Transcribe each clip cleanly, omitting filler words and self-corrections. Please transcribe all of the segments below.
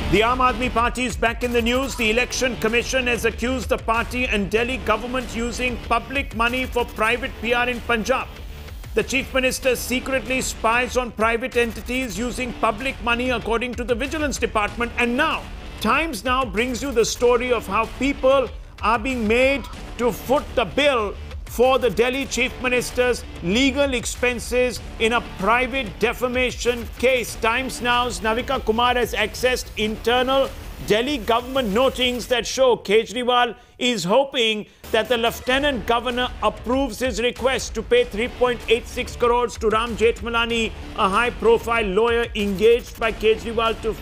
The Aam Aadmi Party is back in the news. The Election Commission has accused the party and Delhi government using public money for private PR in Punjab. The Chief Minister secretly spies on private entities using public money, according to the Vigilance Department. And now, Times Now brings you the story of how people are being made to foot the bill for the Delhi Chief Minister's legal expenses in a private defamation case. Times Now's Navika Kumar has accessed internal Delhi government notings that show Kejriwal is hoping that the Lieutenant Governor approves his request to pay 3.86 crores to Ram Jethmalani, a high-profile lawyer engaged by Kejriwal to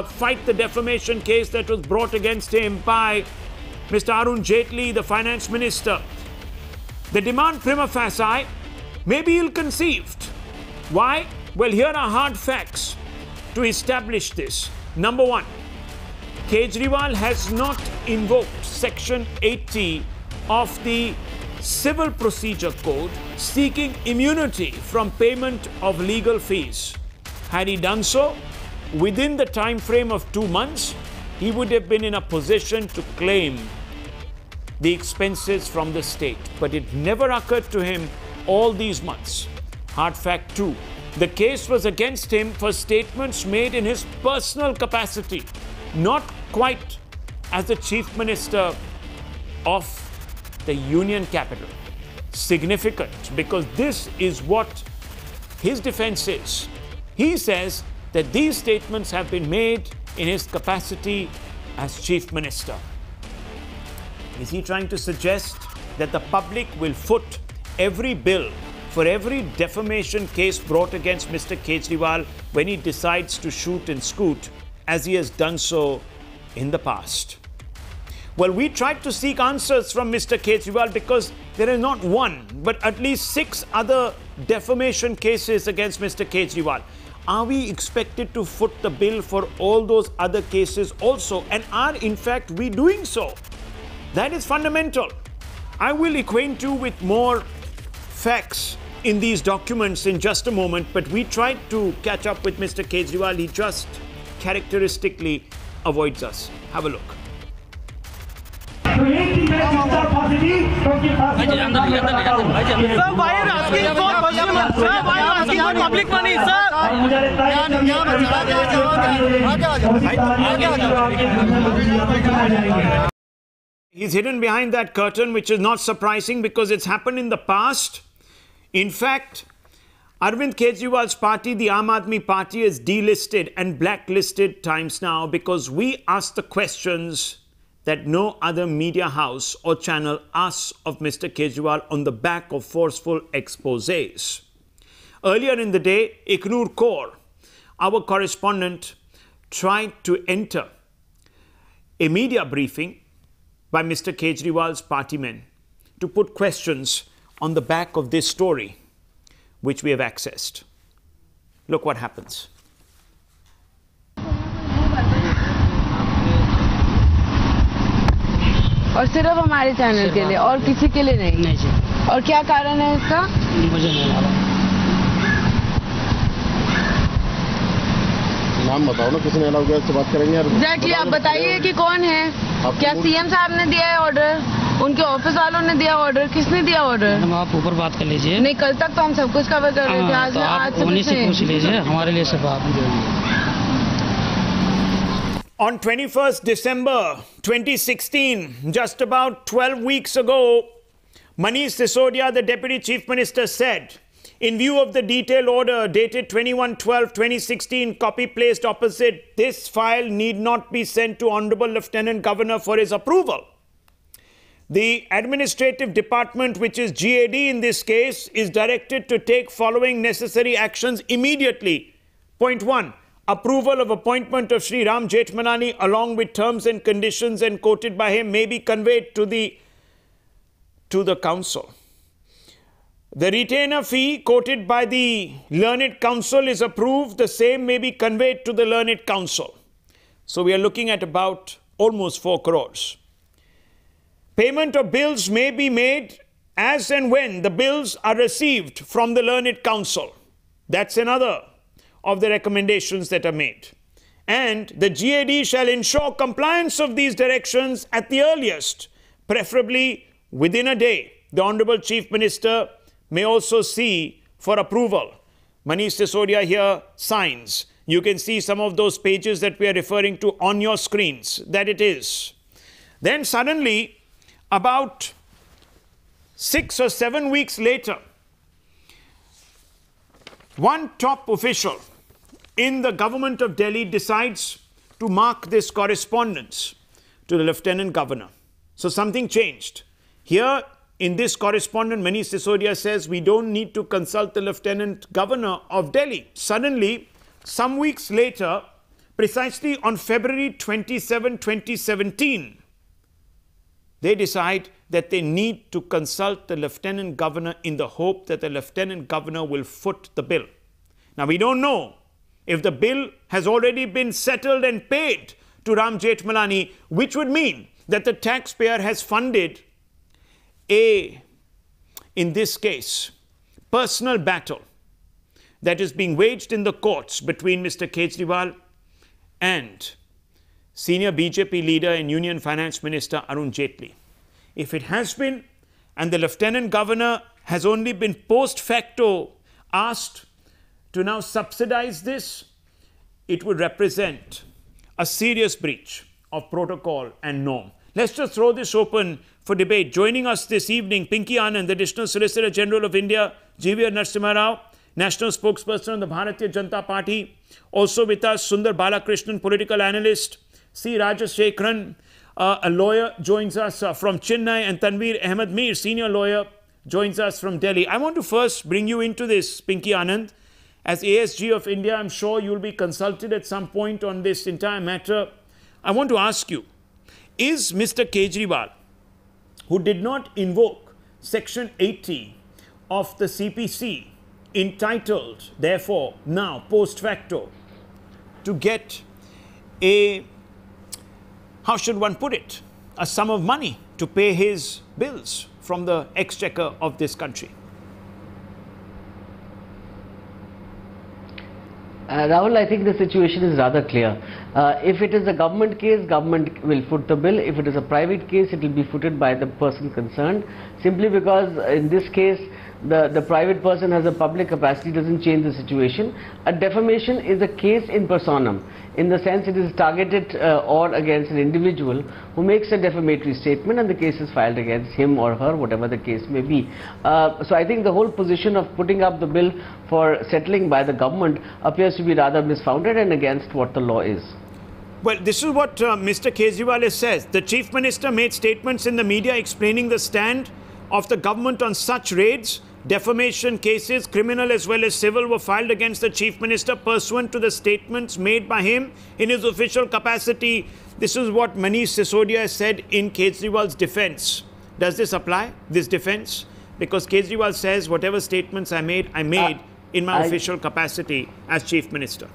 fight the defamation case that was brought against him by Mr. Arvind Kejriwal, the finance minister. The demand prima facie may be ill-conceived. Why? Well, here are hard facts to establish this. Number one, Kejriwal has not invoked Section 80 of the Civil Procedure Code seeking immunity from payment of legal fees. Had he done so, within the time frame of 2 months, he would have been in a position to claim the expenses from the state. But it never occurred to him all these months. Hard fact 2. The case was against him for statements made in his personal capacity, not quite as the Chief Minister of the Union Capital. Significant, because this is what his defense is. He says that these statements have been made in his capacity as Chief Minister. Is he trying to suggest that the public will foot every bill for every defamation case brought against Mr. Kejriwal when he decides to shoot and scoot, as he has done so in the past? Well, we tried to seek answers from Mr. Kejriwal because there is not one, but at least 6 other defamation cases against Mr. Kejriwal. Are we expected to foot the bill for all those other cases also? And are, in fact, we doing so? That is fundamental. I will acquaint you with more facts in these documents in just a moment, but we tried to catch up with Mr. Kejriwal. He just characteristically avoids us. Have a look. Sir, why are you asking for questions? Sir, why are you asking for public money, sir? He's hidden behind that curtain, which is not surprising because it's happened in the past. In fact, Arvind Kejriwal's party, the Aam Aadmi Party, is delisted and blacklisted Times Now because we asked the questions that no other media house or channel asks of Mr. Kejriwal on the back of forceful exposés. Earlier in the day, Iknoor Kaur, our correspondent, tried to enter a media briefing by Mr. Kejriwal's party men to put questions on the back of this story, which we have accessed. Look what happens. और सिर्फ हमारे channel के लिए और किसी के लिए नहीं जी। और क्या कारण है इसका? मुझे नहीं मालूम। नाम बताओ ना, किसने अलाउ किया, इससे बात करेंगे यार। एग्जैक्टली, आप बताइए कि कौन है? क्या सीएम साहब ने दिया है ऑर्डर? उनके ऑफिस वालों ने दिया ऑर्डर? किसने दिया ऑर्डर? आप ऊपर बात कर लीजिए। नहीं, कल तक तो हम सब कुछ कवर कर रहे थे। आज से पूछ लीजिए, हमारे लिए सब आप। On 21st December 2016, just about 12 weeks ago, Manish Sisodia, the Deputy Chief Minister, said, in view of the detailed order dated 21/12/2016, copy placed opposite, this file need not be sent to Honorable Lieutenant Governor for his approval. The Administrative Department, which is GAD in this case, is directed to take following necessary actions immediately. Point 1. Approval of appointment of Shri Ram Jethmalani along with terms and conditions and quoted by him may be conveyed to the council. The retainer fee quoted by the Learned Counsel is approved. The same may be conveyed to the Learned Counsel. So we are looking at about almost 4 crores. Payment of bills may be made as and when the bills are received from the Learned Counsel. That's another of the recommendations that are made. and the GAD shall ensure compliance of these directions at the earliest, preferably within a day. The Honorable Chief Minister may also see for approval. Manish Sisodia here signs. You can see some of those pages that we are referring to on your screens, that it is. Then suddenly, about 6 or 7 weeks later, one top official in the government of Delhi decides to mark this correspondence to the Lieutenant Governor. So something changed. Here in this correspondence, Manish Sisodia says we don't need to consult the Lieutenant Governor of Delhi. Suddenly, some weeks later, precisely on February 27, 2017, they decide that they need to consult the Lieutenant Governor in the hope that the Lieutenant Governor will foot the bill. Now, we don't know if the bill has already been settled and paid to Ram Jethmalani, which would mean that the taxpayer has funded in this case, personal battle that is being waged in the courts between Mr. Kejriwal and senior BJP leader and Union Finance Minister Arun Jaitley. If it has been, and the Lieutenant Governor has only been post facto asked to now subsidize this, it would represent a serious breach of protocol and norm. Let's just throw this open for debate. Joining us this evening, Pinky Anand, the Additional Solicitor General of India, G.V.R. Narasimha Rao, National Spokesperson of the Bharatiya Janata Party. Also with us, Sundar Balakrishnan, political analyst. C. Rajashekharan, a lawyer, joins us from Chennai, and Tanveer Ahmed Mir, senior lawyer, joins us from Delhi. I want to first bring you into this, Pinky Anand. As ASG of India, I'm sure you'll be consulted at some point on this entire matter. I want to ask you, is Mr. Kejriwal, who did not invoke Section 80 of the CPC, entitled, therefore, now, post facto, to get a, how should one put it, a sum of money to pay his bills from the exchequer of this country? Rahul, I think the situation is rather clear. If it is a government case, government will foot the bill. If it is a private case, it will be footed by the person concerned. Simply because in this case, the private person has a public capacity doesn't change the situation. A defamation is a case in personam, in the sense it is targeted or against an individual who makes a defamatory statement and the case is filed against him or her, whatever the case may be. So I think the whole position of putting up the bill for settling by the government appears to be rather misfounded and against what the law is. Well, this is what Mr. Kejriwal says. The Chief Minister made statements in the media explaining the stand of the government on such raids. Defamation cases, criminal as well as civil, were filed against the Chief Minister pursuant to the statements made by him in his official capacity. This is what Manish Sisodia said in Kejriwal's defense. Does this apply, this defense? Because Kejriwal says whatever statements I made in my official capacity as Chief Minister.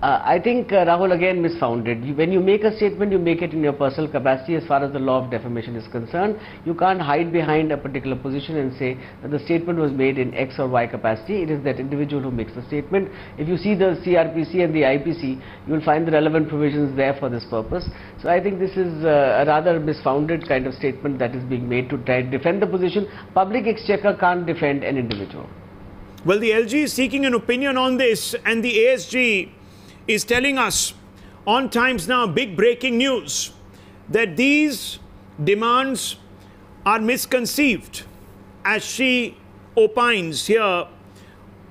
I think, Rahul, again misfounded. When you make a statement, you make it in your personal capacity. As far as the law of defamation is concerned, you can't hide behind a particular position and say that the statement was made in X or Y capacity. It is that individual who makes the statement. If you see the CRPC and the IPC, you will find the relevant provisions there for this purpose. So I think this is a rather misfounded kind of statement that is being made to try to defend the position. Public exchequer can't defend an individual. Well, the LG is seeking an opinion on this, and the ASG is telling us on Times Now, big breaking news, that these demands are misconceived, as she opines here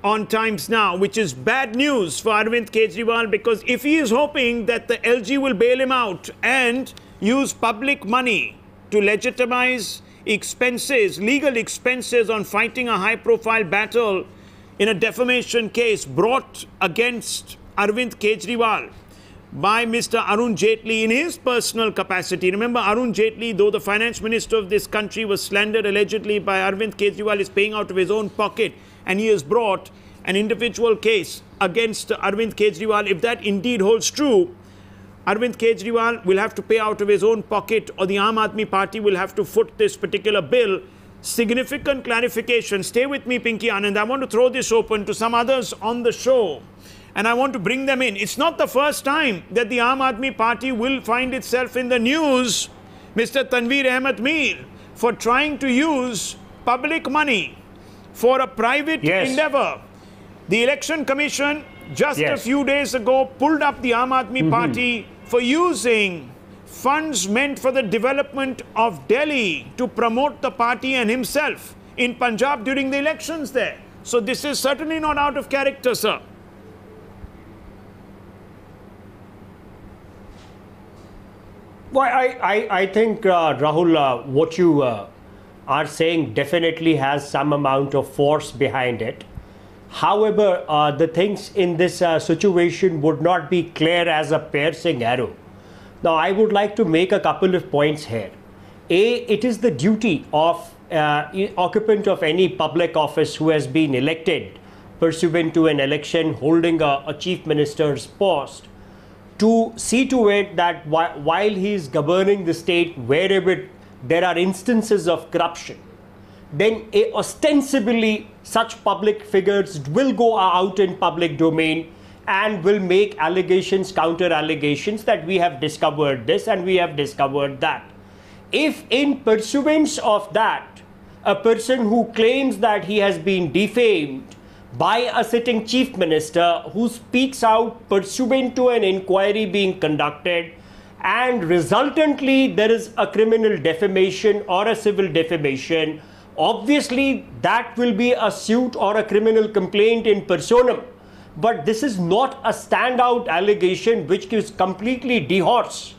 on Times Now, which is bad news for Arvind Kejriwal, because if he is hoping that the LG will bail him out and use public money to legitimize expenses, legal expenses on fighting a high-profile battle in a defamation case brought against Arvind Kejriwal by Mr. Arun Jaitley in his personal capacity. Remember, Arun Jaitley, though the finance minister of this country, was slandered allegedly by Arvind Kejriwal, is paying out of his own pocket, and he has brought an individual case against Arvind Kejriwal. If that indeed holds true, Arvind Kejriwal will have to pay out of his own pocket, or the Aam Aadmi Party will have to foot this particular bill. significant clarification. Stay with me, Pinky Anand. I want to throw this open to some others on the show, and I want to bring them in. It's not the first time that the Aam Aadmi Party will find itself in the news, Mr. Tanveer Ahmed Mir, for trying to use public money for a private endeavor. The Election Commission just a few days ago pulled up the Aam Aadmi Party for using funds meant for the development of Delhi to promote the party and himself in Punjab during the elections there. So this is certainly not out of character, sir. Well, I think, Rahul, what you are saying definitely has some amount of force behind it. However, the things in this situation would not be clear as a piercing arrow. Now, I would like to make a couple of points here. A, it is the duty of occupant of any public office who has been elected pursuant to an election holding a chief minister's post to see to it that while he is governing the state wherever there are instances of corruption, then ostensibly such public figures will go out in public domain and will make allegations, counter allegations that we have discovered this and we have discovered that. If in pursuance of that, a person who claims that he has been defamed by a sitting chief minister who speaks out pursuant to an inquiry being conducted, and resultantly there is a criminal defamation or a civil defamation, obviously that will be a suit or a criminal complaint in personam. But this is not a standout allegation which is completely dehorse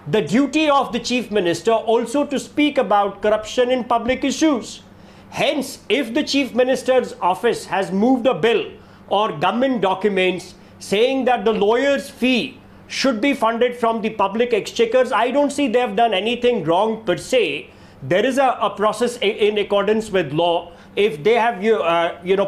the duty of the chief minister also to speak about corruption in public issues. Hence, if the chief minister's office has moved a bill or government documents saying that the lawyer's fee should be funded from the public exchequers, I don't see they have done anything wrong per se. There is a process in accordance with law. If they have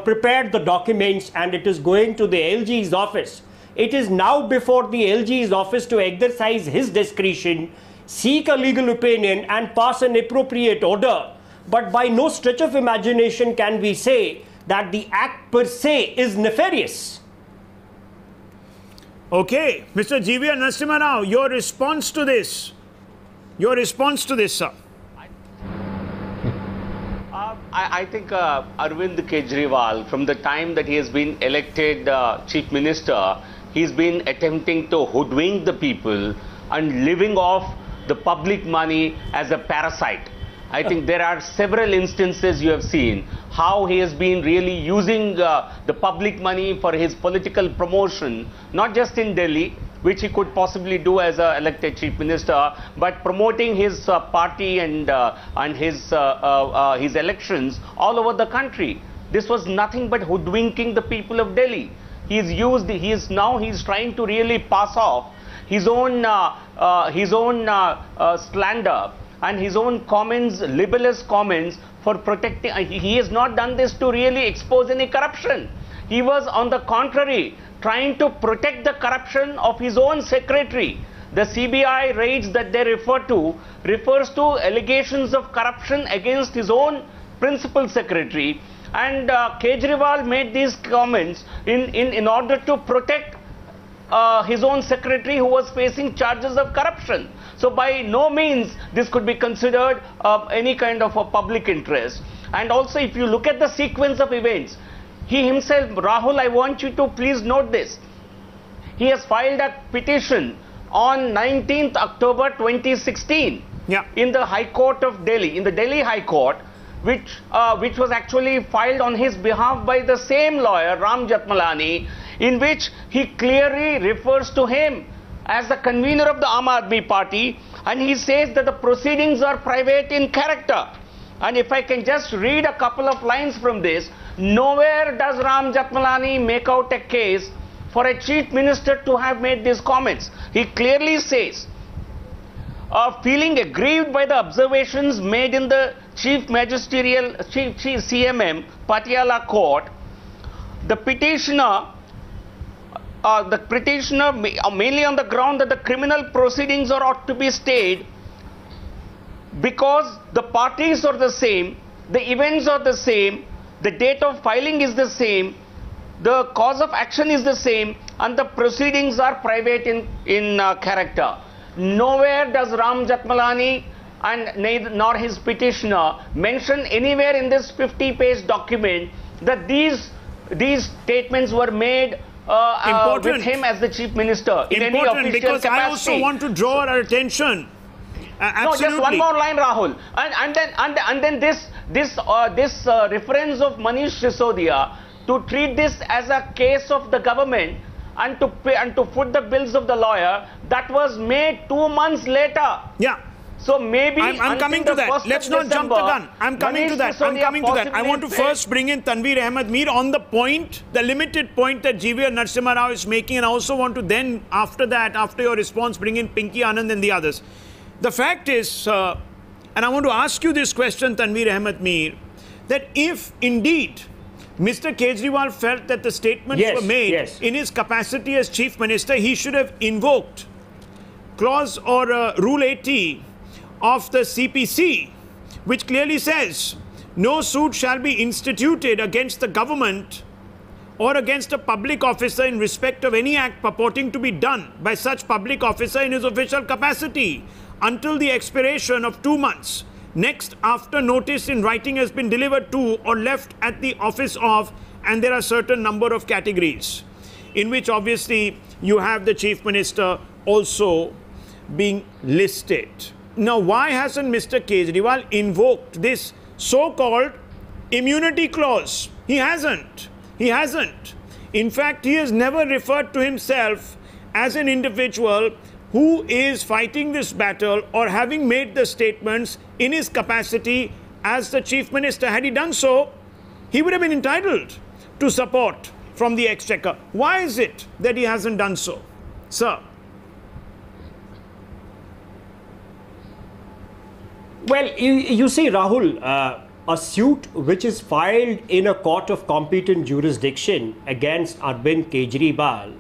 prepared the documents and it is going to the LG's office, it is now before the LG's office to exercise his discretion, seek a legal opinion and pass an appropriate order. But by no stretch of imagination can we say that the act per se is nefarious. Okay, Mr. GVR Narasimha Rao, your response to this? Your response to this, sir? I think Arvind Kejriwal, from the time that he has been elected Chief Minister, he's been attempting to hoodwink the people and living off the public money as a parasite. I think there are several instances you have seen how he has been really using the public money for his political promotion, not just in Delhi, which he could possibly do as an elected chief minister, but promoting his party and his elections all over the country. This was nothing but hoodwinking the people of Delhi. He's trying to really pass off his own slander and his own comments, libelous comments for protecting. He has not done this to really expose any corruption. He was, on the contrary, trying to protect the corruption of his own secretary. The CBI raids that they refer to refers to allegations of corruption against his own principal secretary. And Kejriwal made these comments in order to protect his own secretary who was facing charges of corruption. So by no means this could be considered any kind of a public interest. And also, if you look at the sequence of events, he himself, Rahul, I want you to please note this. He has filed a petition on 19th October 2016 in the High Court of Delhi, in the Delhi High Court, which was actually filed on his behalf by the same lawyer, Ram Jethmalani, in which he clearly refers to him as the convener of the Aam Aadmi Party, and he says that the proceedings are private in character. And if I can just read a couple of lines from this, nowhere does Ram Jethmalani make out a case for a chief minister to have made these comments. He clearly says, feeling aggrieved by the observations made in the Chief CMM Patiala Court, the petitioner mainly on the ground that the criminal proceedings are ought to be stayed because the parties are the same, the events are the same, the date of filing is the same, the cause of action is the same, and the proceedings are private in character. Nowhere does Ram Jethmalani and nor his petitioner mention anywhere in this 50-page document that these statements were made with him as the chief minister in any official because capacity. I also want to draw our attention. Absolutely. No, just one more line, Rahul, and then this reference of Manish Sisodia to treat this as a case of the government and to pay and to foot the bills of the lawyer, that was made 2 months later. Yeah. So maybe I'm coming to that. Let's not jump the gun. I'm coming to that. I want to first bring in Tanveer Ahmed Mir on the point, the limited point that GVR Narasimha Rao is making, and I also want to then, after that, after your response, bring in Pinky Anand and the others. The fact is, and I want to ask you this question, Tanveer Ahmed Mir, that if indeed Mr. Kejriwal felt that the statements were made in his capacity as Chief Minister, he should have invoked clause or Rule 80 of the CPC, which clearly says no suit shall be instituted against the government or against a public officer in respect of any act purporting to be done by such public officer in his official capacity until the expiration of 2 months. Next, after notice in writing has been delivered to or left at the office of, and there are certain number of categories, in which obviously you have the Chief Minister also being listed. Now, why hasn't Mr. Kejriwal invoked this so-called immunity clause? He hasn't. He hasn't. In fact, he has never referred to himself as an individual who is fighting this battle or having made the statements in his capacity as the Chief Minister. Had he done so, he would have been entitled to support from the Exchequer. Why is it that he hasn't done so, sir? Well, you see, Rahul, a suit which is filed in a court of competent jurisdiction against Arvind Kejriwal,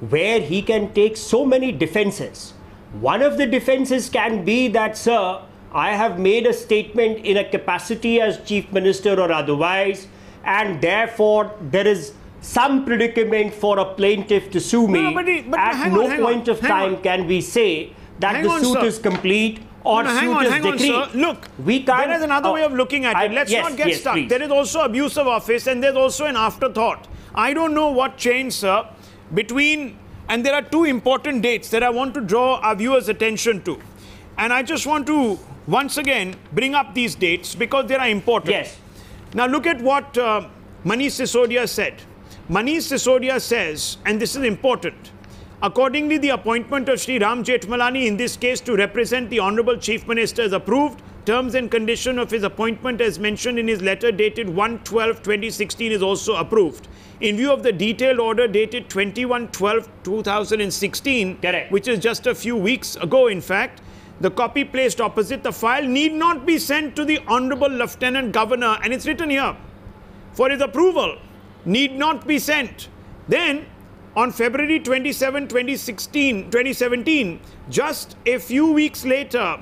where he can take so many defenses. One of the defenses can be that, sir, I have made a statement in a capacity as Chief Minister or otherwise, and therefore there is some predicament for a plaintiff to sue me. At no point of time can we say that the suit is complete or suit is decreed. Look, there is another way of looking at it. Let's not get stuck. Please. There is also abuse of office and there's also an afterthought. I don't know what changed, sir, between, and there are two important dates that I want to draw our viewers' attention to. And I just want to once again bring up these dates because they are important. Yes. Now look at what Manish Sisodia said. Manish Sisodia says, and this is important, accordingly, the appointment of Shri Ram Jethmalani in this case to represent the Honourable Chief Minister is approved. Terms and condition of his appointment as mentioned in his letter dated 1/12/2016 is also approved. In view of the detailed order dated 21/12/2016, which is just a few weeks ago in fact, the copy placed opposite the file need not be sent to the Honourable Lieutenant Governor, and it's written here, for his approval, need not be sent. Then, on February 27, 2017, just a few weeks later,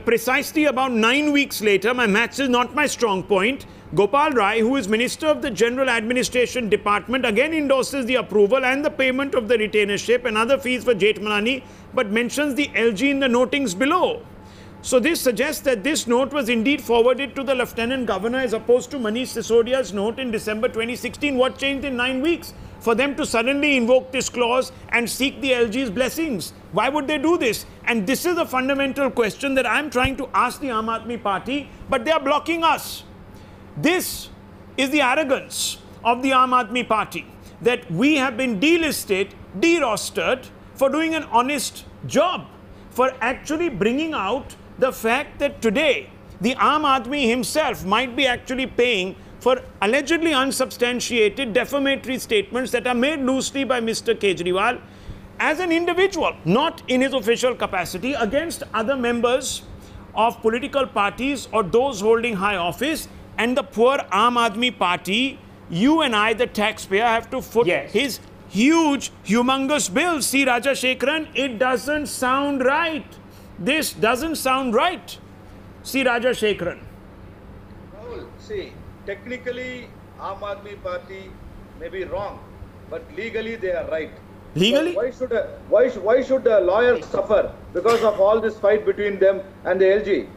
precisely about 9 weeks later, my maths is not my strong point, Gopal Rai, who is Minister of the General Administration Department, again endorses the approval and the payment of the retainership and other fees for Jethmalani, but mentions the LG in the notings below. So this suggests that this note was indeed forwarded to the Lieutenant Governor as opposed to Manish Sisodia's note in December 2016. What changed in 9 weeks for them to suddenly invoke this clause and seek the LG's blessings? Why would they do this? And this is a fundamental question that I'm trying to ask the Aam Aadmi Party, but they are blocking us. This is the arrogance of the Aam Aadmi Party, that we have been delisted, derostered for doing an honest job, for actually bringing out the fact that today the Aam Aadmi himself might be actually paying for allegedly unsubstantiated defamatory statements that are made loosely by Mr. Kejriwal as an individual, not in his official capacity, against other members of political parties or those holding high office. And the poor Aam Aadmi Party, you and I, the taxpayer, have to foot his huge, humongous bill. See, Rajashekaran, it doesn't sound right. This doesn't sound right. See, Rajashekaran. See, technically, Aam Aadmi Party may be wrong, but legally they are right. Legally? Why should the lawyer suffer because of all this fight between them and the LG?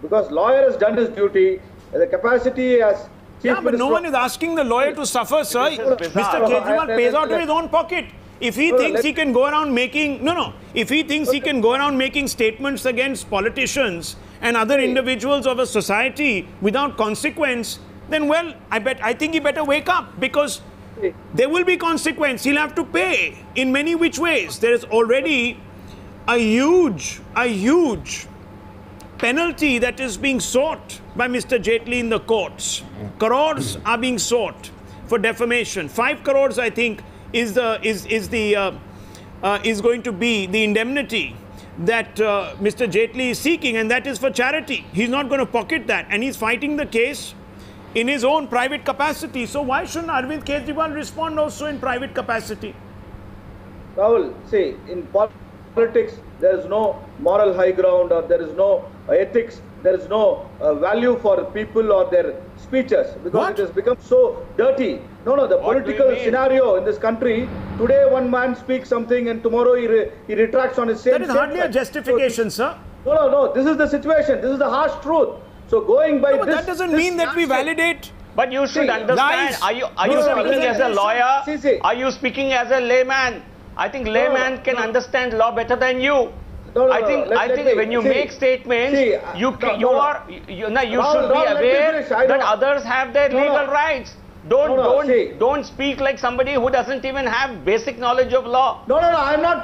Because lawyer has done his duty, the capacity as Chief Minister. But no one is asking the lawyer to suffer, sir. Mr. Kejriwal pays out of his own pocket. If he thinks he can go around making if he thinks he can go around making statements against politicians and other individuals of a society without consequence, then well, I think he better wake up, because there will be consequence. He'll have to pay in many which ways. There is already a huge penalty that is being sought by Mr. Jaitley in the courts. Crores are being sought for defamation. 5 crores, I think, is going to be the indemnity that Mr. Jaitley is seeking, and that is for charity. He's not going to pocket that, and he's fighting the case in his own private capacity. So why shouldn't Arvind Kejriwal respond also in private capacity? Rahul, see, in politics, there is no moral high ground, or there is no ethics, there is no value for people or their speeches, because it has become so dirty. No, the political scenario in this country, today one man speaks something and tomorrow he retracts on his same statement. That is hardly a justification, sir. No, this is the situation, this is the harsh truth. So going by but that doesn't mean that we validate. But you should understand, are you speaking as a lawyer? Are you speaking as a layman? I think layman can understand law better than you. I think when you make statements, you should be aware that others have their legal rights. Don't speak like somebody who doesn't even have basic knowledge of law. No, I'm not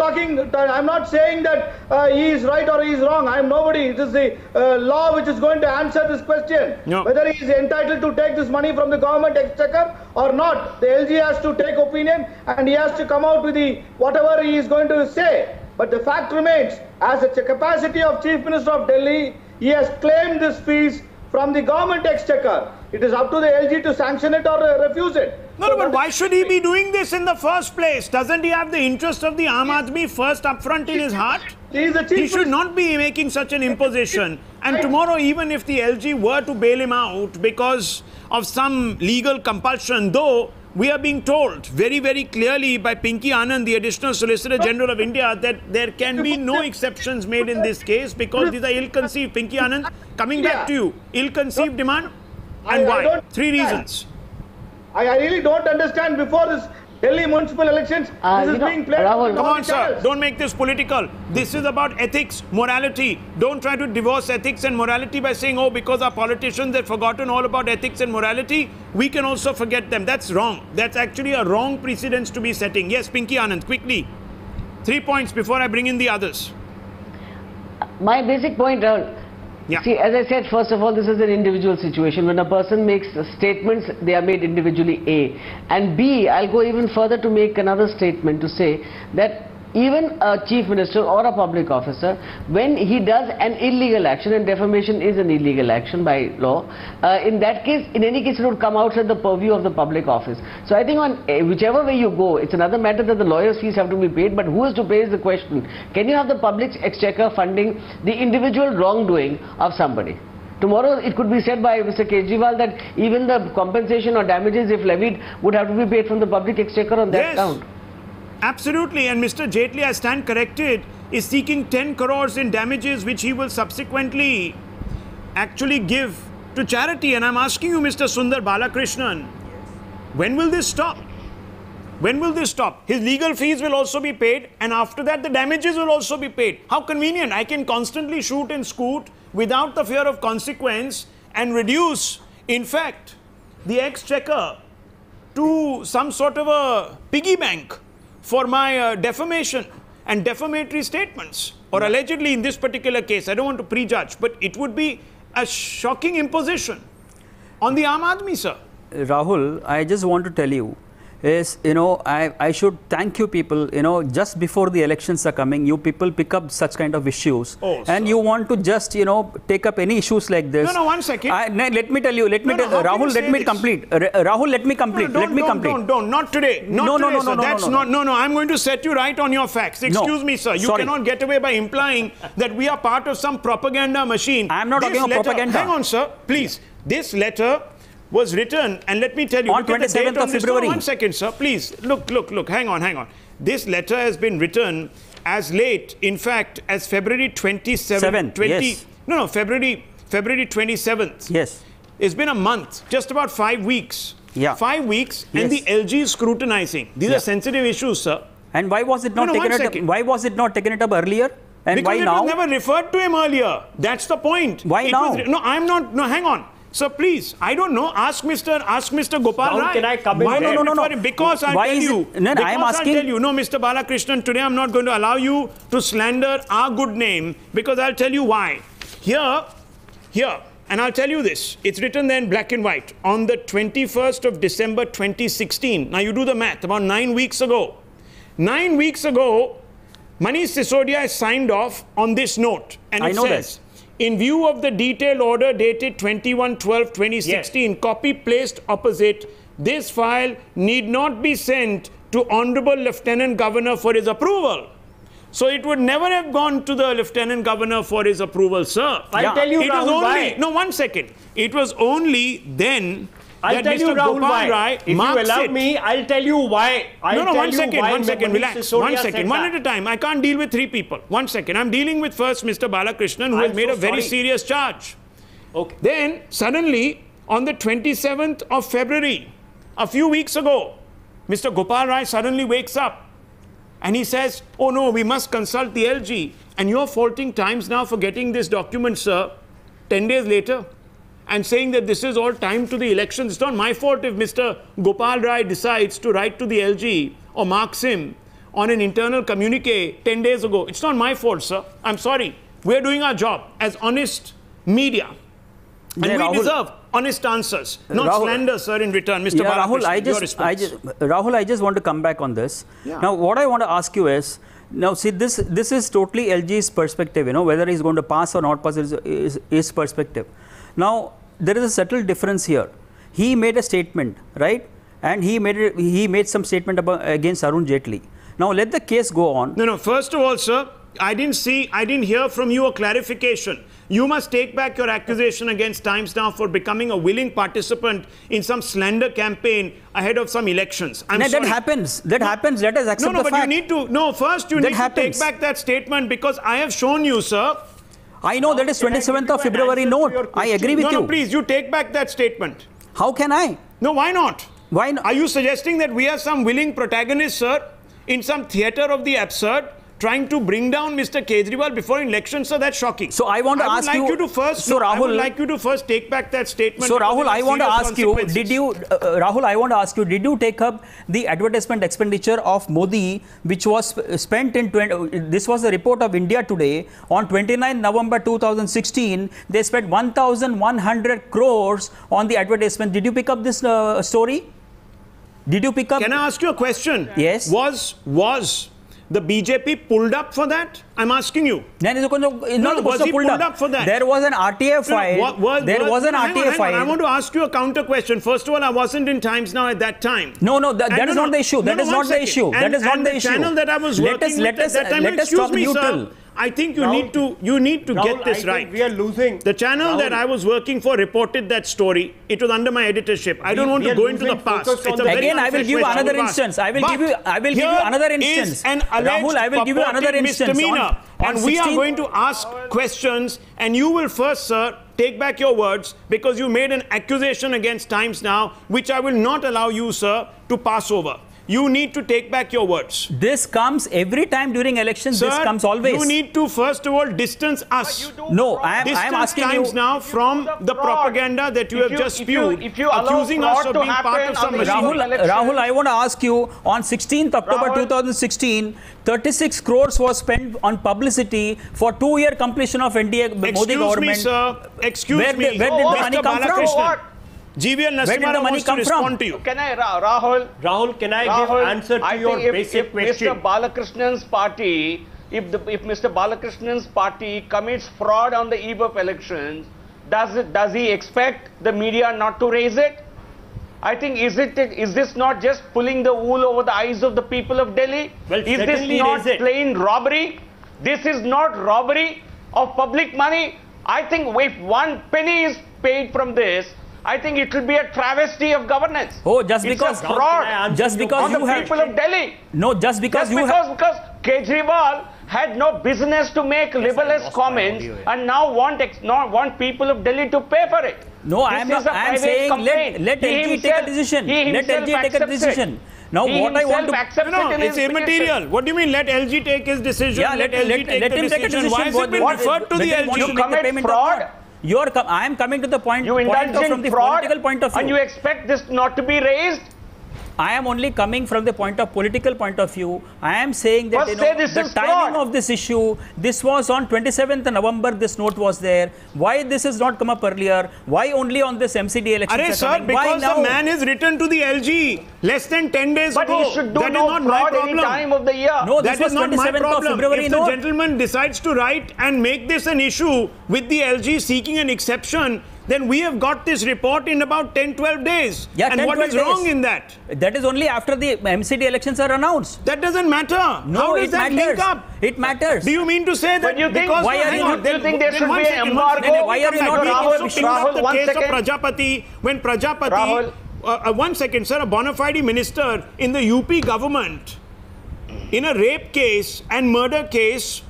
saying that he is right or he is wrong. I am nobody. It is the law which is going to answer this question. No. Whether he is entitled to take this money from the government exchequer or not. The LG has to take opinion and he has to come out with whatever he is going to say. But the fact remains, as a capacity of Chief Minister of Delhi, he has claimed this fees from the government exchequer. It is up to the LG to sanction it or refuse it. No, but why should he be doing this in the first place? Doesn't he have the interest of the Aam Aadmi first upfront in his heart? He should not be making such an imposition. And tomorrow, even if the LG were to bail him out because of some legal compulsion, though we are being told very, very clearly by Pinky Anand, the Additional Solicitor General of India, that there can be no exceptions made in this case because these are ill-conceived. Pinky Anand, coming back to you, ill-conceived demand, and why? 3 reasons. I really don't understand. Before this Delhi municipal elections, this is being played. Come on, sir. Don't make this political. This is about ethics, morality. Don't try to divorce ethics and morality by saying, oh, because our politicians have forgotten all about ethics and morality, we can also forget them. That's wrong. That's actually a wrong precedence to be setting. Yes, Pinky Anand, quickly. 3 points before I bring in the others. My basic point, Rahul. Yeah. See, as I said, first of all, this is an individual situation. When a person makes statements, they are made individually, A. And B, I'll go even further to make another statement to say that even a chief minister or a public officer, when he does an illegal action, and defamation is an illegal action by law, in that case, in any case, it would come outside the purview of the public office. So I think on whichever way you go, it's another matter that the lawyer's fees have to be paid, but who is to pay is the question. Can you have the public exchequer funding the individual wrongdoing of somebody? Tomorrow it could be said by Mr. Kejriwal that even the compensation or damages, if levied, would have to be paid from the public exchequer on that count. Absolutely, and Mr. Jaitley, I stand corrected, is seeking 10 crores in damages which he will subsequently actually give to charity. And I'm asking you, Mr. Sundar Balakrishnan, when will this stop? When will this stop? His legal fees will also be paid, and after that the damages will also be paid. How convenient. I can constantly shoot and scoot without the fear of consequence and reduce, in fact, the exchequer to some sort of a piggy bank for my defamation and defamatory statements, or allegedly in this particular case. I don't want to prejudge, but it would be a shocking imposition on the Aam Aadmi, sir. Rahul, I just want to tell you, is, I should thank you people, just before the elections are coming, you people pick up such kind of issues. And you want to just, take up any issues like this. No, 1 second. Let me tell you, Rahul, let me complete. Rahul, let me complete. Don't, not today. Not today, sir. That's not, I'm going to set you right on your facts. Excuse me, sir. You cannot get away by implying that we are part of some propaganda machine. I am not talking about propaganda. Hang on, sir. Please. This letter was written, and let me tell you, on look at the 27th date on of this. February. No, 1 second, sir, please. Look, hang on. This letter has been written as late, in fact, as February 27th. Yes. No, February 27th. Yes. It's been a month, just about 5 weeks. Yeah. 5 weeks, Yes. and the LG is scrutinizing. These are sensitive issues, sir. And why was it not Why was it not taken it up earlier? And because why it now? was never referred to him earlier. That's the point. Why now? No, I'm not. No, hang on. Sir, please, I don't know. Ask Mr. Gopal Rai. Can I come in? Why there? No. Because I'll tell you. No, I'm asking. I'll tell you. No, Mr. Balakrishnan, today I'm not going to allow you to slander our good name, because I'll tell you why. Here, and I'll tell you this. It's written there in black and white on the 21st of December 2016. Now you do the math. About 9 weeks ago. 9 weeks ago, Manish Sisodia has signed off on this note, and it says, in view of the detailed order dated 21/12/2016, copy placed opposite, this file need not be sent to Honorable Lieutenant Governor for his approval. So it would never have gone to the Lieutenant Governor for his approval, sir. I'll tell you, Rahul, why. No, 1 second. It was only then I'll tell you, Rahul, why. If you allow me, I'll tell you why. No, 1 second, relax. 1 second, one at a time. I can't deal with 3 people. 1 second. I'm dealing with first Mr. Balakrishnan, who has made a very serious charge. Okay. Then, suddenly, on the 27th of February, a few weeks ago, Mr. Gopal Rai suddenly wakes up and he says, oh no, we must consult the LG. And you're faulting Times Now for getting this document, sir, 10 days later, and saying that this is all timed to the elections. It's not my fault if Mr. Gopal Rai decides to write to the LG or marks him on an internal communique 10 days ago. It's not my fault, sir. I'm sorry. We're doing our job as honest media. And we deserve honest answers, not slander, sir, in return. Mr. Balakrishnan, Rahul, I just want to come back on this. Yeah. Now, what I want to ask you is, now see, this is totally LG's perspective, whether he's going to pass or not pass is his perspective. Now, there is a subtle difference here. He made a statement, right? And he made some statement against Arun Jethmalani. Now, let the case go on. No. First of all, sir, I didn't hear from you a clarification. You must take back your accusation against Times Now for becoming a willing participant in some slander campaign ahead of some elections. That happens. That happens. Let us accept the fact. But you need to. First you need to take back that statement, because I have shown you, sir. I know that is 27th of February note. I agree with you. No, please, you take back that statement. How can I? No, why not? Why not? Are you suggesting that we are some willing protagonists, sir, in some theatre of the absurd, trying to bring down Mr. Kejriwal before elections? So that's shocking. So I want to ask you. I would like you to first take back that statement. So Rahul, I want to ask you, did you take up the advertisement expenditure of Modi, which was spent in, this was a report of India Today, on 29 November 2016, they spent 1,100 crores on the advertisement. Did you pick up this story? Did you pick up? Can I ask you a question? Yes. Was the BJP pulled up for that? I'm asking you. Was he pulled up for that? There was an RTA file. There was an RTA file. I want to ask you a counter question. First of all, I wasn't in Times Now at that time. No, that is not the issue. That is not the issue. That is not the issue. The channel that I was working with at that time, excuse me, sir. I think you need to get this right. We are losing. The channel that I was working for reported that story. It was under my editorship. I don't want to go into the past. Again, I will give you another instance. I will give you another instance. Rahul, I will give you another instance. And we are going to ask questions, and you will first, sir, take back your words, because you made an accusation against Times Now, which I will not allow you, sir, to pass over. You need to take back your words. This comes every time during elections. Sir, this comes always. You need to first of all distance us. No, I am asking Times you Now from the propaganda that you have just spewed, accusing us of being part of some machine. Rahul, I want to ask you, on 16th October 2016, 36 crores was spent on publicity for 2-year completion of NDA Modi government. Excuse me, sir. Excuse me. Where did the money come from? GVL Nasimara wants to respond to you. Can I, Rahul, can I give answer to your basic question? Mr. Balakrishna's party, if Mr. Balakrishna's party commits fraud on the eve of elections, does he expect the media not to raise it? I think, is this not just pulling the wool over the eyes of the people of Delhi? Well, is this not plain robbery? This is not robbery of public money. I think if 1 penny is paid from this, I think it will be a travesty of governance. Oh, just it's because a fraud. Just because on you the have people of Delhi. No, just because because Kejriwal had no business to make libelous comments and now want people of Delhi to pay for it. No, I am saying let LG take a decision. Let LG take a decision. Now what I want to... No, it's immaterial. What do you mean let LG take his decision? Yeah, let LG take the decision. Why has it been referred to the LG? You commit fraud. I am coming to the point. You indulge from in the fraud political point of view. and you expect this not to be raised? I am only coming from the political point of view. I am saying that the timing of this issue, this was on 27th November, this note was there. Why this has not come up earlier? Why only on this MCD election? Arey sir, because the man is written to the LG less than 10 days ago. But he should do no fraud any time of the year. No, this was 27th of February. If the gentleman decides to write and make this an issue with the LG seeking an exception, then we have got this report in about 10-12 days. Yeah, and what is wrong in that? That is only after the MCD elections are announced. That doesn't matter. No, how does that link up? It matters. Do you mean to say that you think, because... why do you think there should be an embargo? Why are you not Rahul, the case of Prajapati, when Prajapati... one second, sir. A bona fide minister in the UP government, in a rape case and murder case,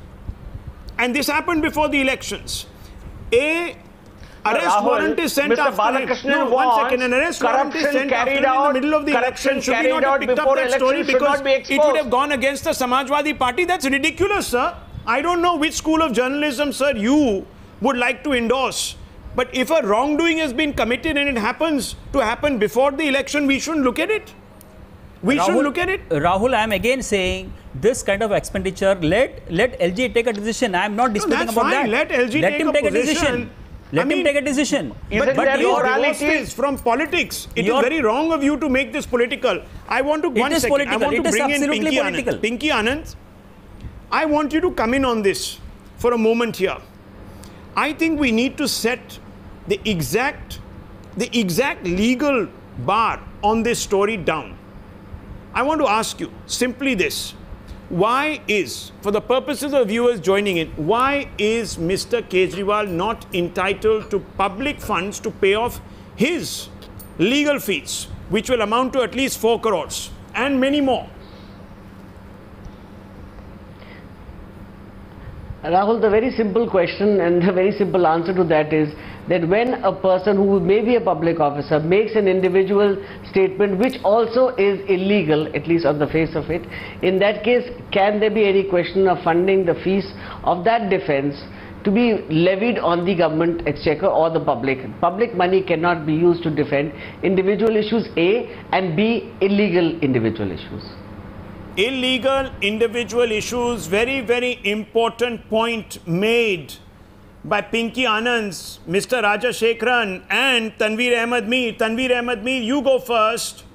and this happened before the elections. Arrest warrant is sent after it. No, one second. An arrest warrant is sent after in the middle of the election. Should we not have picked up that story because it would have gone against the Samajwadi Party? That's ridiculous, sir. I don't know which school of journalism, sir, you would like to endorse. But if a wrongdoing has been committed and it happens to happen before the election, we shouldn't look at it. We shouldn't look at it. Rahul, I am again saying this kind of expenditure, let LG take a decision. I am not disputing about that. Let LG take a decision. Let him take a decision. But your divorce from politics. It is very wrong of you to make this political. I want to bring in Pinky Anand. Pinky Anand, I want you to come in on this for a moment here. I think we need to set the exact legal bar on this story down. I want to ask you simply this. Why is, for the purposes of viewers joining in, why is Mr. Kejriwal not entitled to public funds to pay off his legal fees, which will amount to at least 4 crores and many more? Rahul, the very simple question and the very simple answer to that is that when a person who may be a public officer makes an individual statement which also is illegal, at least on the face of it, in that case, can there be any question of funding the fees of that defense to be levied on the government exchequer or the public? Public money cannot be used to defend individual issues, A, and B, illegal individual issues. Illegal individual issues, very, very important point made by Pinky Anand, Mr. Rajashekharan and Tanveer Ahmed Mir. Tanveer Ahmed Mir, you go first.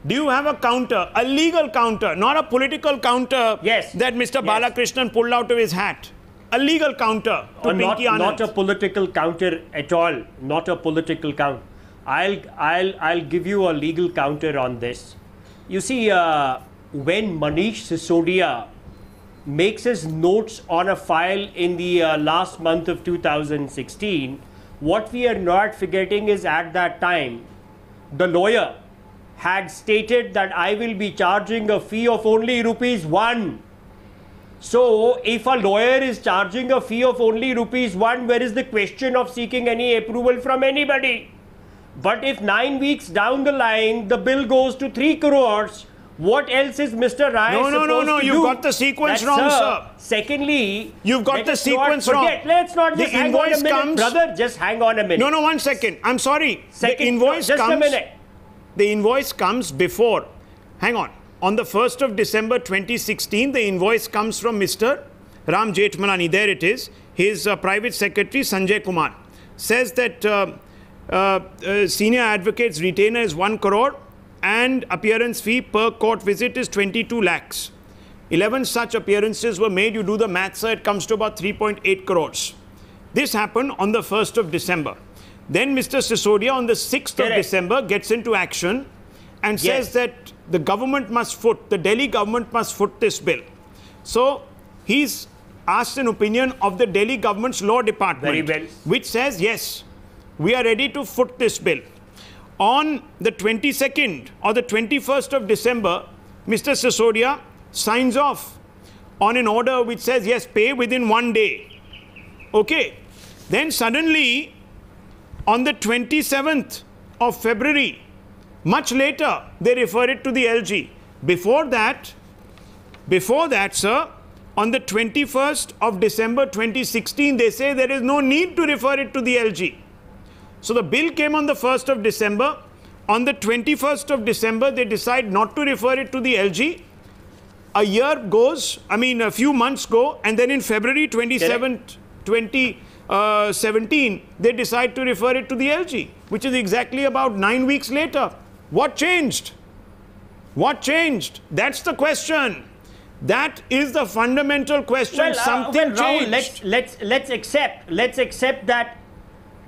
Do you have a counter, a legal counter, not a political counter that Mr. Balakrishnan pulled out of his hat? A legal counter to Pinky Anand. Not a political counter at all. Not a political counter. I'll give you a legal counter on this. You see, when Manish Sisodia makes his notes on a file in the last month of 2016, what we are not forgetting is at that time, the lawyer had stated that I will be charging a fee of only ₹1. So, if a lawyer is charging a fee of only ₹1, where is the question of seeking any approval from anybody? But if 9 weeks down the line, the bill goes to 3 crores, what else is Mr. Rai supposed to do? You've got the sequence wrong, sir. Secondly, you've got the sequence wrong. Let's not just hang on a minute, brother. Just hang on a minute. No, 1 second. I'm sorry. The invoice comes. Just a minute. The invoice comes before. Hang on. On the 1st of December 2016, the invoice comes from Mr. Ram Jethmalani. There it is. His private secretary, Sanjay Kumar, says that senior advocate's retainer is 1 crore. And appearance fee per court visit is 22 lakhs. 11 such appearances were made. You do the maths, sir, it comes to about 3.8 crores. This happened on the 1st of December. Then Mr. Sisodia on the 6th of December gets into action and says that the government must foot, the Delhi government must foot this bill. So he's asked an opinion of the Delhi government's law department, which says, yes, we are ready to foot this bill. On the 22nd or the 21st of December, Mr. Sisodia signs off on an order which says, yes, pay within 1 day. Okay. Then suddenly, on the 27th of February, much later, they refer it to the LG. Before that, sir, on the 21st of December 2016, they say there is no need to refer it to the LG. So the bill came on the 1st of December. On the 21st of December, they decide not to refer it to the LG. A year goes, a few months go, and then in February 2017, they decide to refer it to the LG, which is exactly about 9 weeks later. What changed? What changed? That's the question. That is the fundamental question. Well, Something Rahul, changed. let's accept that.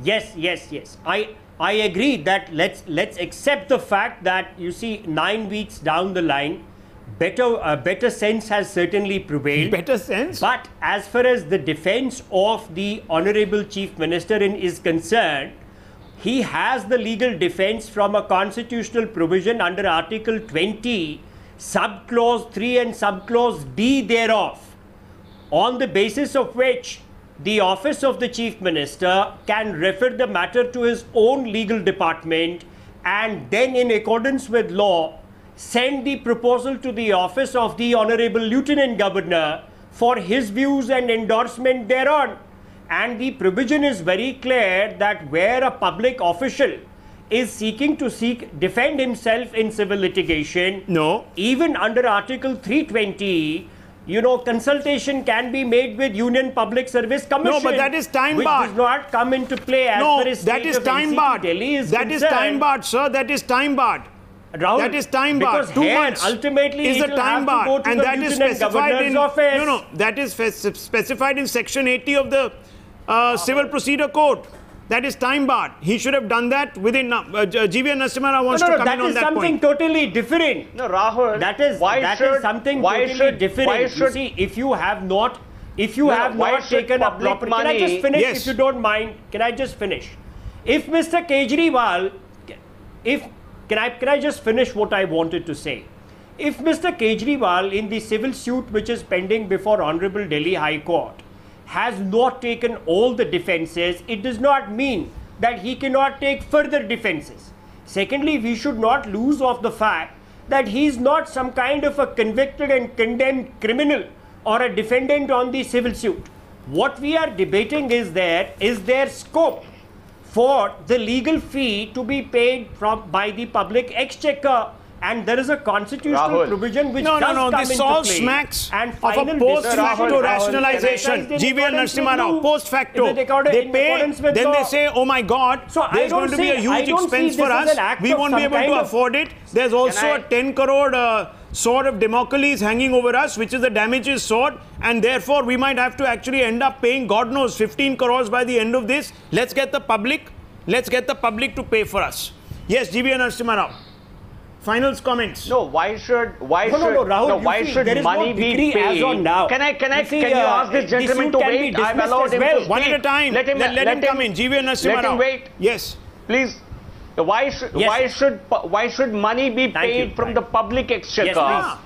Yes. I agree that let's accept the fact that, you see, 9 weeks down the line, better sense has certainly prevailed. Better sense? But as far as the defense of the Honorable Chief Minister is concerned, he has the legal defense from a constitutional provision under Article 20, Subclause 3 and Subclause D thereof, on the basis of which the office of the Chief Minister can refer the matter to his own legal department and then, in accordance with law, send the proposal to the office of the Honorable Lieutenant Governor for his views and endorsement thereon. And the provision is very clear that where a public official is seeking to defend himself in civil litigation, even under Article 320, consultation can be made with Union Public Service Commission. No, but that is time which barred. does not come into play as far as that is time barred. That is time barred, sir. That is time barred. Rahul, that is time barred. Because 2 months ultimately is the time bar, and that is specified in office. That is specified in Section 80 of the Civil Procedure Code. That is time barred. He should have done that within. GV Narasimha wants to come in on that point. That is something totally different. No, Rahul. That is something totally different. You see, if you have not taken a proper. Can I just finish? Yes. If you don't mind, can I just finish? If Mr. Kejriwal, can I just finish what I wanted to say? If Mr. Kejriwal, in the civil suit which is pending before Honorable Delhi High Court, has not taken all the defences, it does not mean that he cannot take further defences. Secondly, we should not lose of the fact that he is not some kind of a convicted and condemned criminal or a defendant on the civil suit. What we are debating is there scope for the legal fee to be paid by the public exchequer, and there is a constitutional provision which does come into play. This all smacks of a post-facto rationalization. GV Narasimha, post-facto. They pay, then they say, oh my God, there's going to be a huge expense for us. We won't be able to afford it. There's also a 10 crore sword of Damocles hanging over us, which is the damages sword, and therefore we might have to actually end up paying, God knows, 15 crores by the end of this. Let's get the public to pay for us. Yes, GV Narasimha. Final comments. No, why should Rahul, why should money be paid? As on now. Can you ask this gentleman to wait? I've allowed him to one at a time. Let him come in. GV Narasimha. Let him wait. Yes. Please. Why should money be paid from the public exchequer? Yes,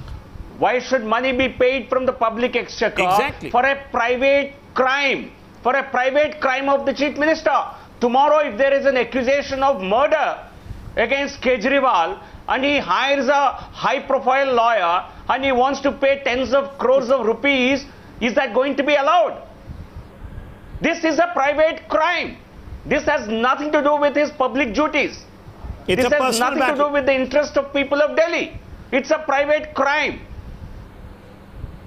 why should money be paid from the public exchequer for a private crime? For a private crime of the Chief Minister. Tomorrow, if there is an accusation of murder against Kejriwal, and he hires a high-profile lawyer and he wants to pay tens of crores of rupees, is that going to be allowed? This is a private crime. This has nothing to do with his public duties. This has nothing to do with the interest of people of Delhi. It's a private crime.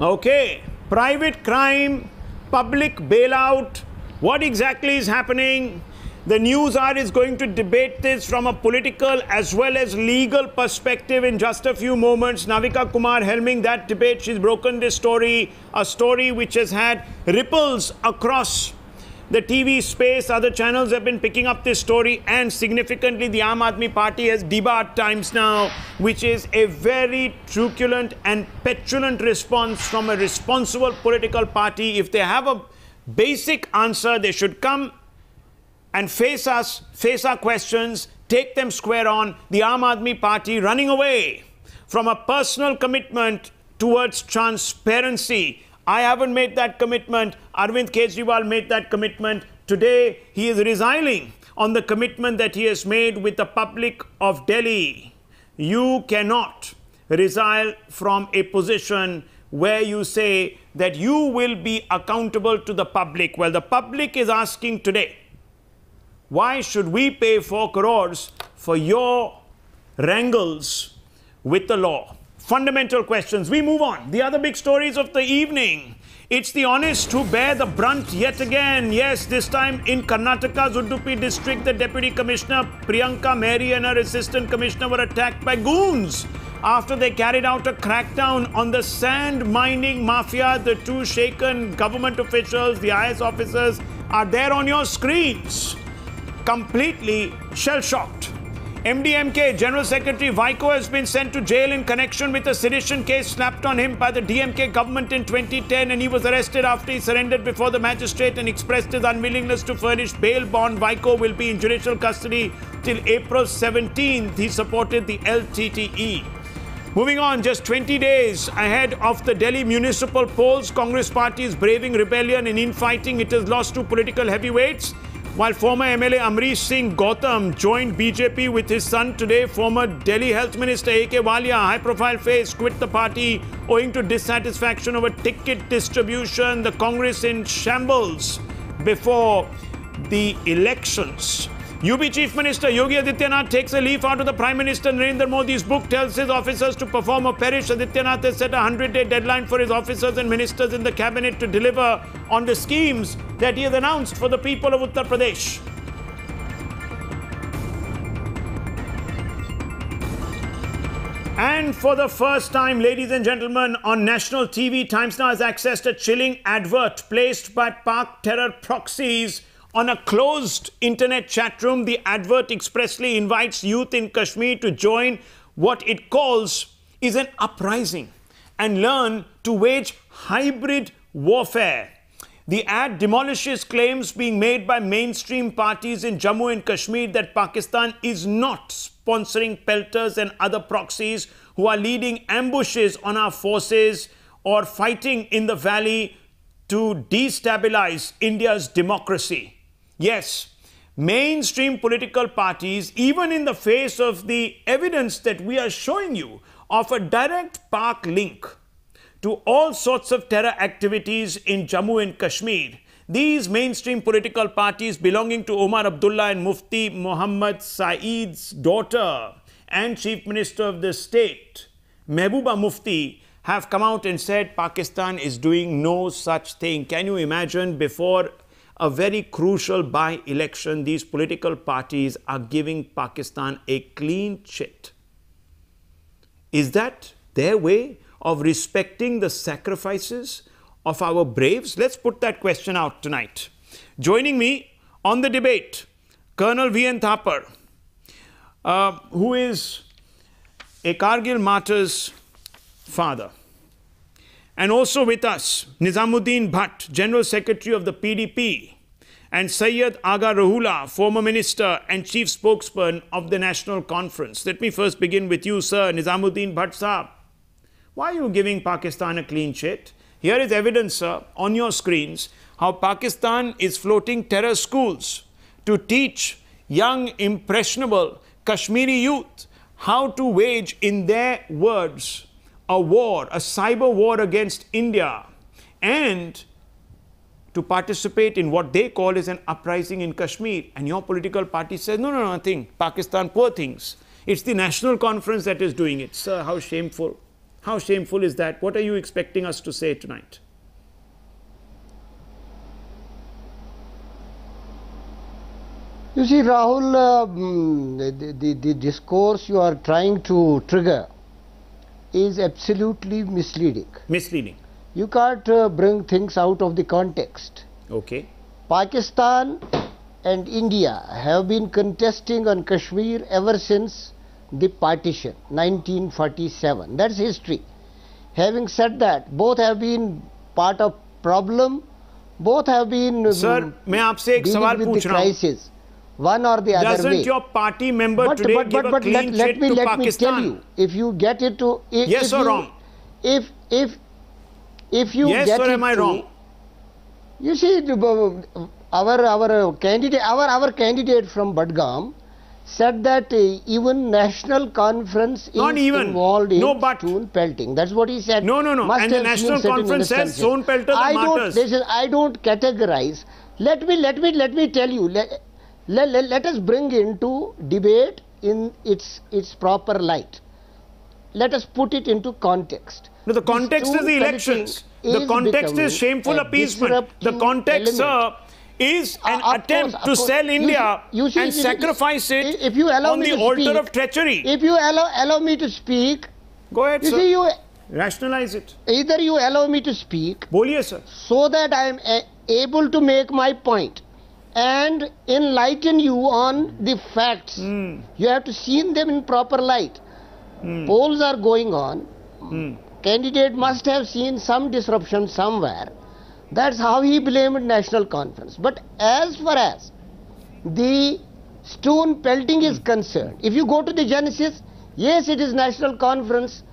Okay. Private crime, public bailout. What exactly is happening? The News Hour is going to debate this from a political as well as legal perspective in just a few moments. Navika Kumar helming that debate. She's broken this story, a story which has had ripples across the TV space. Other channels have been picking up this story, and significantly the Aam Aadmi Party has debarred Times Now, which is a very truculent and petulant response from a responsible political party. If they have a basic answer, they should come and face us, face our questions, take them square on. The Aam Aadmi Party running away from a personal commitment towards transparency. I haven't made that commitment. Arvind Kejriwal made that commitment. Today, he is resigning on the commitment that he has made with the public of Delhi. You cannot resign from a position where you say that you will be accountable to the public. Well, the public is asking today, why should we pay 4 crores for your wrangles with the law? Fundamental questions. We move on. The other big stories of the evening. It's the honest who bear the brunt yet again. Yes, this time in Karnataka's Udupi district, the Deputy Commissioner Priyanka Mary and her Assistant Commissioner were attacked by goons after they carried out a crackdown on the sand mining mafia. The 2 shaken government officials, the IS officers, are there on your screens, completely shell-shocked. MDMK General Secretary Vaiko has been sent to jail in connection with a sedition case slapped on him by the DMK government in 2010, and he was arrested after he surrendered before the magistrate and expressed his unwillingness to furnish bail bond. Vaiko will be in judicial custody till April 17th. He supported the LTTE. Moving on, just 20 days ahead of the Delhi municipal polls, Congress party is braving rebellion and infighting. It has lost 2 political heavyweights. While former MLA Amrish Singh Gautam joined BJP with his son today, former Delhi Health Minister A.K. Walia, high-profile face, quit the party owing to dissatisfaction over ticket distribution. The Congress in shambles before the elections. UP Chief Minister Yogi Adityanath takes a leaf out of the Prime Minister Narendra Modi's book, tells his officers to perform or perish. Adityanath has set a 100-day deadline for his officers and ministers in the cabinet to deliver on the schemes that he has announced for the people of Uttar Pradesh. And for the first time, ladies and gentlemen, on national TV, Times Now has accessed a chilling advert placed by Pak terror proxies on a closed internet chat room. The advert expressly invites youth in Kashmir to join what it calls is an uprising and learn to wage hybrid warfare. The ad demolishes claims being made by mainstream parties in Jammu and Kashmir that Pakistan is not sponsoring pelters and other proxies who are leading ambushes on our forces or fighting in the valley to destabilize India's democracy. Yes, mainstream political parties, even in the face of the evidence that we are showing you of a direct Pak link to all sorts of terror activities in Jammu and Kashmir, these mainstream political parties belonging to Omar Abdullah and Mufti Muhammad Saeed's daughter and Chief Minister of the state, Mehbooba Mufti, have come out and said Pakistan is doing no such thing. Can you imagine, before a very crucial by-election, these political parties are giving Pakistan a clean chit? Is that their way of respecting the sacrifices of our braves? Let's put that question out tonight. Joining me on the debate, Colonel V.N. Thapar, who is a Kargil martyr's father. And also with us, Nizamuddin Bhatt, General Secretary of the PDP, and Syed Aga Rahula, former Minister and Chief Spokesman of the National Conference. Let me first begin with you, sir, Nizamuddin Bhatt Saab. Why are you giving Pakistan a clean chit? Here is evidence, sir, on your screens, how Pakistan is floating terror schools to teach young, impressionable Kashmiri youth how to wage, in their words, a war, a cyber war against India, and to participate in what they call is an uprising in Kashmir. And your political party says, no, nothing. Pakistan, poor things. It's the National Conference that is doing it. Sir, how shameful. How shameful is that? What are you expecting us to say tonight? You see, Rahul, the discourse you are trying to trigger is absolutely misleading. Misleading. You can't bring things out of the context. Okay. Pakistan and India have been contesting on Kashmir ever since the partition, 1947. That's history. Having said that, both have been part of problem. Both have been Sir, मैं आपसे एक सवाल पूछ रहा हूँ. one or the other way. Doesn't your party member today give a clean chit to let Pakistan? me tell you, if you get it to... Yes or wrong? If you yes get or it am I to, wrong? You see, our candidate from Budgam said that even national conference is involved in stone pelting. That's what he said. No. And the national conference says stone pelters are martyrs. I don't categorize. Let me tell you. Let us bring into debate in its proper light. Let us put it into context. No, the context is the elections. The context is shameful appeasement. The context, sir, is an attempt to sell India and sacrifice it on the altar of treachery. If you allow me to speak, go ahead, sir. See, rationalize it. Either you allow me to speak, Boliye, sir, so that I am able to make my point and enlighten you on the facts. You have to see them in proper light. Polls are going on. Candidate must have seen some disruption somewhere. That's how he blamed national conference. But as far as the stone pelting is concerned, if you go to the genesis, yes, it is national conference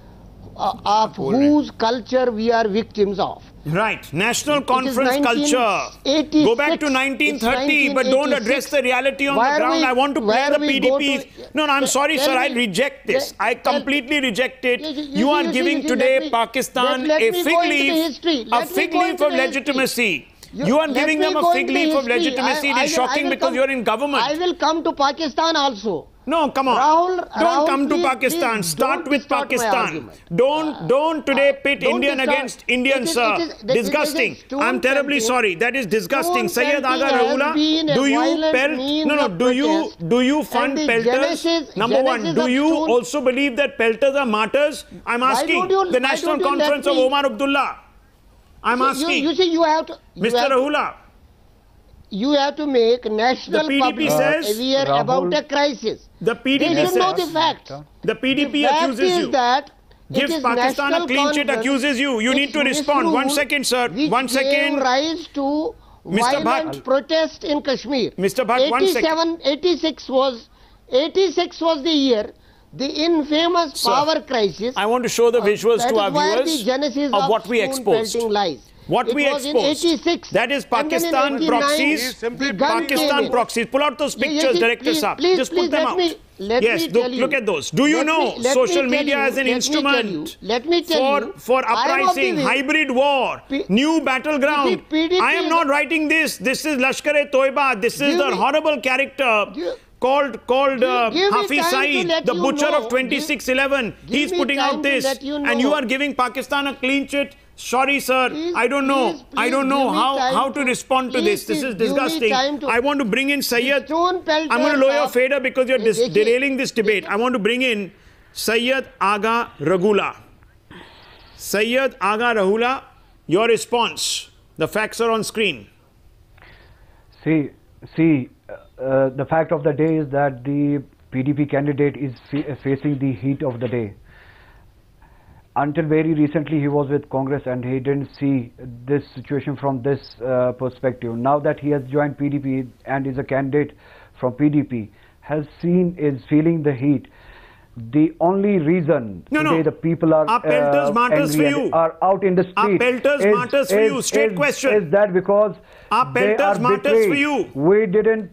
of whose culture we are victims of. Right, national conference culture. Go back to 1930, but don't address the reality on the ground. I want to play the PDPs. No, I'm sorry, sir, I reject this. I completely reject it. You are giving today Pakistan a fig leaf of legitimacy. You are giving them a fig leaf of legitimacy. It is shocking because you are in government. I will come to Pakistan also. No, come on. Don't come to Pakistan. Start with Pakistan. Don't today pit Indian against Indian, sir. Disgusting. I'm terribly sorry. That is disgusting. Sayyid Aga Rahula, do you pelt? Do you fund pelters? Number one, do you also believe that pelters are martyrs? I'm asking. The National Conference of Omar Abdullah. I'm asking. You see, you have to... Mr. Rahula. You have to make national public aware about a crisis. The PDP they should know the fact. The PDP accuses you. That gives Pakistan a clean chit, accuses you. You need to respond. 1 second, sir. 1 second. Gave rise to violent protest in Kashmir. Mr. Bhatt, 1 second. 86 was the year. The infamous power crisis. I want to show the visuals to our viewers of what we exposed. What we exposed. That is Pakistan proxies. Pakistan proxies. Pull out those pictures, Director Saab. Just put them out. Yes, look at those. Do you know social media as an instrument for uprising, hybrid war, new battleground? I am not writing this. This is Lashkar-e-Toiba. This is the horrible character called Hafiz Saeed, the butcher of 2611. He's putting out this, and you are giving Pakistan a clean chit. Sorry, sir. I don't know. I don't know how to respond to this. This is disgusting. I want to bring in Sayyid. I'm going to lower your fader because you're derailing this debate. I want to bring in Sayyid Aga Rahula. Sayyid Aga Rahula, your response. The facts are on screen. See, the fact of the day is that the PDP candidate is facing the heat of the day. Until very recently, he was with Congress and he didn't see this situation from this perspective. Now that he has joined PDP and is a candidate from PDP, is feeling the heat. The only reason today the people are angry and are out in the street. Are pelters martyrs for you? Straight question. Is that because they are martyrs for you? We didn't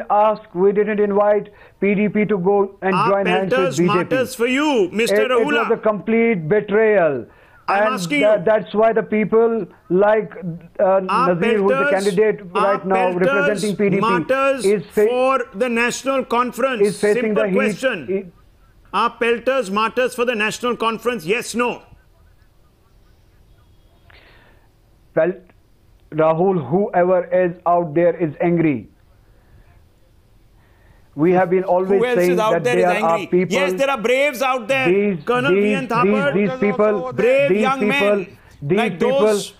ask, we didn't invite PDP to go and join hands with BJP. Martyrs for you, Mr. Rahula. It was a complete betrayal. I'm asking you. That's why the people like Nazir, who is the candidate right now representing PDP, martyrs for the National Conference. Is facing Simple the heat. question. Are pelters martyrs for the National Conference? Yes, no. Rahul, whoever is out there is angry. We have been always saying that there are people. Yes, there are braves out there. Colonel V.N. Thapar, these people, brave young men, like those,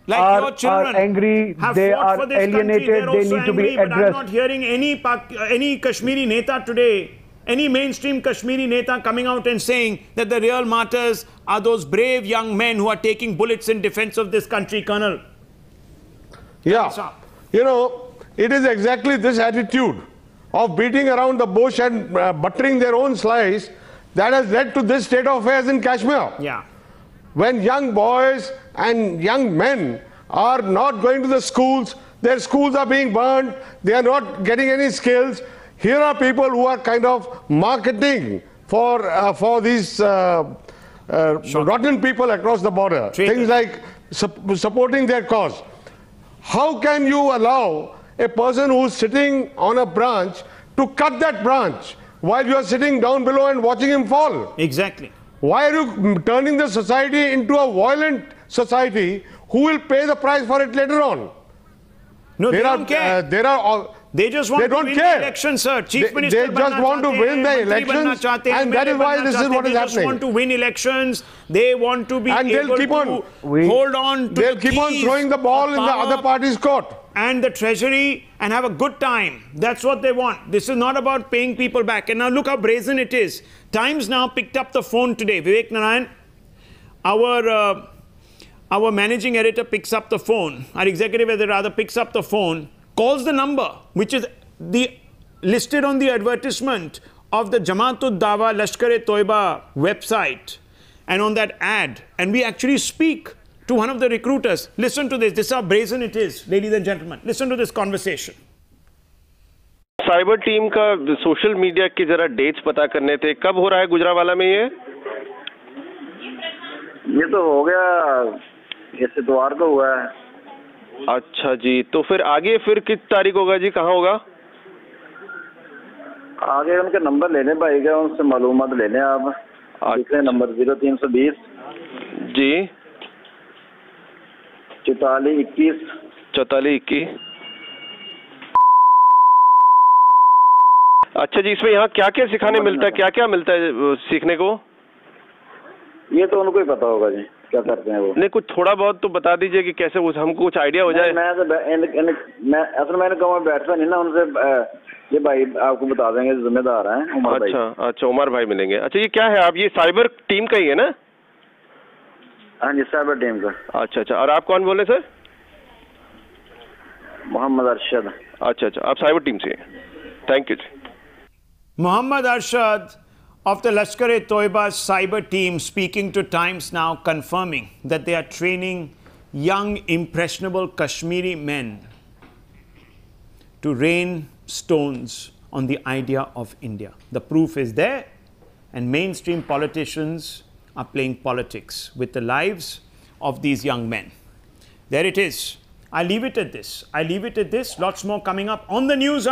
like your children, are angry. They are alienated. They need to be addressed. But I'm not hearing any Kashmiri Neta today, any mainstream Kashmiri Neta coming out and saying that the real martyrs are those brave young men who are taking bullets in defense of this country, Colonel. Yeah, you know, It is exactly this attitude of beating around the bush and buttering their own slice that has led to this state of affairs in Kashmir. Yeah. When young boys and young men are not going to the schools, their schools are being burned, they are not getting any skills. Here are people who are kind of marketing for these rotten people across the border. Things like supporting their cause. How can you allow a person who's sitting on a branch to cut that branch while you are sitting down below and watching him fall? Exactly. Why are you turning the society into a violent society? Who will pay the price for it later on? No, they don't care. They just want to win the election, sir. Chief Minister they just want to win the elections, and that is why this is what is happening. They just want to win elections. They want to be able to hold on to They'll keep on throwing the ball in the other party's court. And the treasury and have a good time. That's what they want. This is not about paying people back. And now look how brazen it is. Times now picked up the phone today. Vivek Narayan, our managing editor picks up the phone. Our executive editor rather picks up the phone, calls the number, which is listed on the advertisement of the Jamaat-ud-Dawa Lashkar-e-Toiba website and on that ad. And we actually speak to one of the recruiters. Listen to this. This is how brazen it is, ladies and gentlemen. Listen to this conversation. Cyber team का social media की जरा dates पता करने थे. कब हो रहा है गुजरावाला में ये तो हो गया, इस इतवार को हुआ है. अच्छा जी, तो फिर आगे फिर किस तारीख होगा जी, कहाँ होगा? आगे उनके नंबर लेने पड़ेगा, उनसे मालूमात लेने आप. लिखे नंबर 0320 जी 4421. अच्छा जी, इसमें यहाँ क्या क्या सिखाने मिलता है, क्या क्या मिलता है सीखने को? ये तो उनको ही पता होगा जी, क्या करते हैं वो. नहीं, कुछ थोड़ा बहुत तो बता दीजिए कि कैसे हमको कुछ आइडिया हो जाए. मैंने कहा बैठता नहीं ना उनसे, ये भाई आपको बता देंगे, जिम्मेदार हैं उमर भाई. अच्छा उमर भाई मिलेंगे. अच्छा, ये क्या है, आप ये साइबर टीम का ही है ना? हाँ जी, साइबर टीम का. अच्छा, और आप कौन बोले सर? मोहम्मद अरशद. अच्छा, आप साइबर टीम से. Thank you ji. Muhammad Arshad of the Lashkar-e-Toiba cyber team speaking to Times Now, confirming that they are training young, impressionable Kashmiri men to rain stones on the idea of India. The proof is there, and mainstream politicians are playing politics with the lives of these young men. There it is. I leave it at this. Lots more coming up on the news.